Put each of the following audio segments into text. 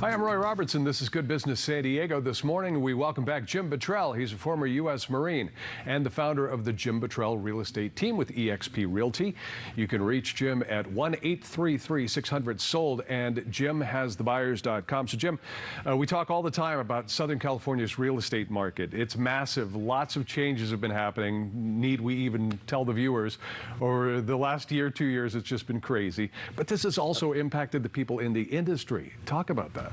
Hi, I'm Roy Robertson. This is Good Business San Diego. This morning, we welcome back Jim Bottrell. He's a former U.S. Marine and the founder of the Jim Bottrell Real Estate Team with eXp Realty. You can reach Jim at 1-833-600-SOLD, and Jim has thebuyers.com. So, Jim, we talk all the time about Southern California's real estate market. It's massive. Lots of changes have been happening. Need we even tell the viewers? Over the last year, 2 years, it's just been crazy. But this has also impacted the people in the industry. Talk about that.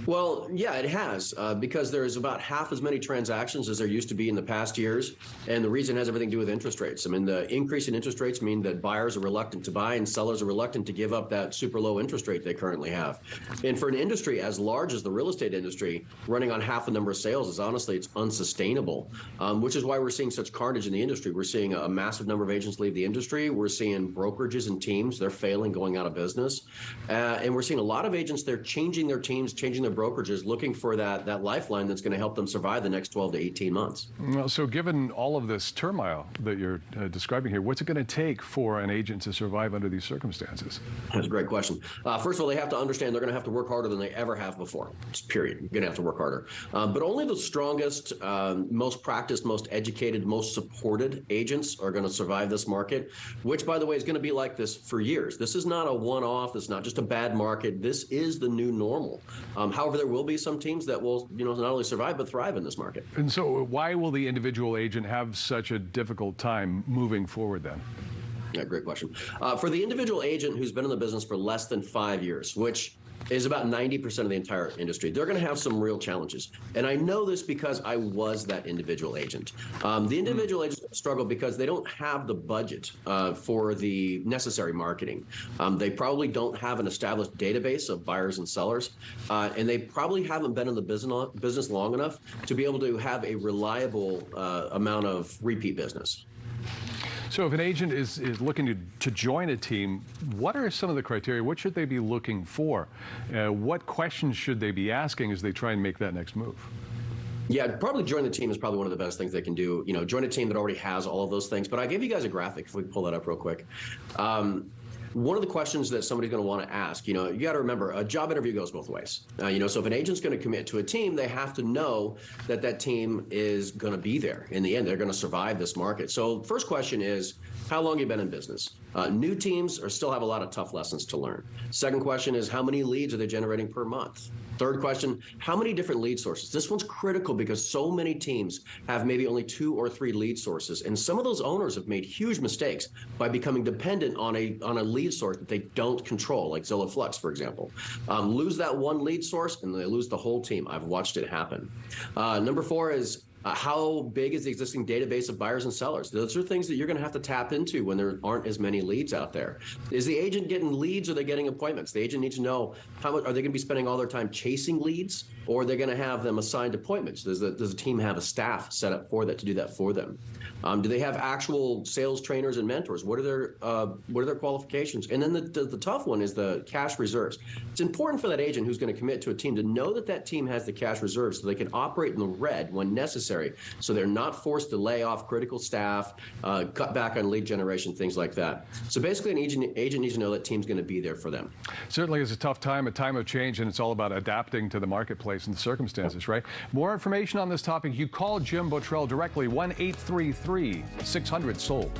Well, yeah, it has, because there's about half as many transactions as there used to be in the past years. And the reason has everything to do with interest rates. I mean, the increase in interest rates mean that buyers are reluctant to buy and sellers are reluctant to give up that super low interest rate they currently have. And for an industry as large as the real estate industry, running on half the number of sales is honestly, it's unsustainable, which is why we're seeing such carnage in the industry. We're seeing a massive number of agents leave the industry. We're seeing brokerages and teams, they're failing, going out of business. And we're seeing a lot of agents, they're changing their teams, changing their brokerages, looking for that lifeline that's going to help them survive the next 12 to 18 months. Well, so given all of this turmoil that you're describing here, what's it going to take for an agent to survive under these circumstances? That's a great question. First of all, they have to understand they're going to have to work harder than they ever have before. Just period. You're going to have to work harder. But only the strongest, most practiced, most educated, most supported agents are going to survive this market, which, by the way, is going to be like this for years. This is not a one-off. It's not just a bad market. This is the new normal. However, there will be some teams that will, not only survive but thrive in this market. And so, why will the individual agent have such a difficult time moving forward then? Yeah, great question. For the individual agent who's been in the business for less than 5 years, which is about 90% of the entire industry, they're going to have some real challenges. And I know this because I was that individual agent. The individual agents struggle because they don't have the budget for the necessary marketing. They probably don't have an established database of buyers and sellers, and they probably haven't been in the business long enough to be able to have a reliable amount of repeat business. So if an agent is looking to join a team, what are some of the criteria? What should they be looking for? What questions should they be asking as they try and make that next move? Yeah, probably join the team is probably one of the best things they can do. Join a team that already has all of those things. But I gave you guys a graphic, if we can pull that up real quick. One of the questions that somebody's going to want to ask, you got to remember, a job interview goes both ways. So if an agent's going to commit to a team, they have to know that that team is going to be there. In the end, they're going to survive this market. So first question is, how long have you been in business? New teams still have a lot of tough lessons to learn. Second question is, how many leads are they generating per month? Third question, how many different lead sources? This one's critical because so many teams have maybe only 2 or 3 lead sources. And some of those owners have made huge mistakes by becoming dependent on a lead source that they don't control, like Zillow Flux, for example. Lose that one lead source and they lose the whole team. I've watched it happen. Number 4 is, how big is the existing database of buyers and sellers? Those are things that you're going to have to tap into when there aren't as many leads out there. Is the agent getting leads or are they getting appointments? The agent needs to know, how much are they going to be spending all their time chasing leads, or are they going to have them assigned appointments? Does the team have a staff set up for that to do that for them? Do they have actual sales trainers and mentors? What are their qualifications? And then the tough one is the cash reserves. It's important for that agent who's going to commit to a team to know that that team has the cash reserves so they can operate in the red when necessary. So they're not forced to lay off critical staff, cut back on lead generation, things like that. So basically, an agent needs to know that team's going to be there for them. Certainly is a tough time, a time of change, and it's all about adapting to the marketplace and the circumstances, right? More information on this topic, you call Jim Bottrell directly, 1-833-600-SOLD.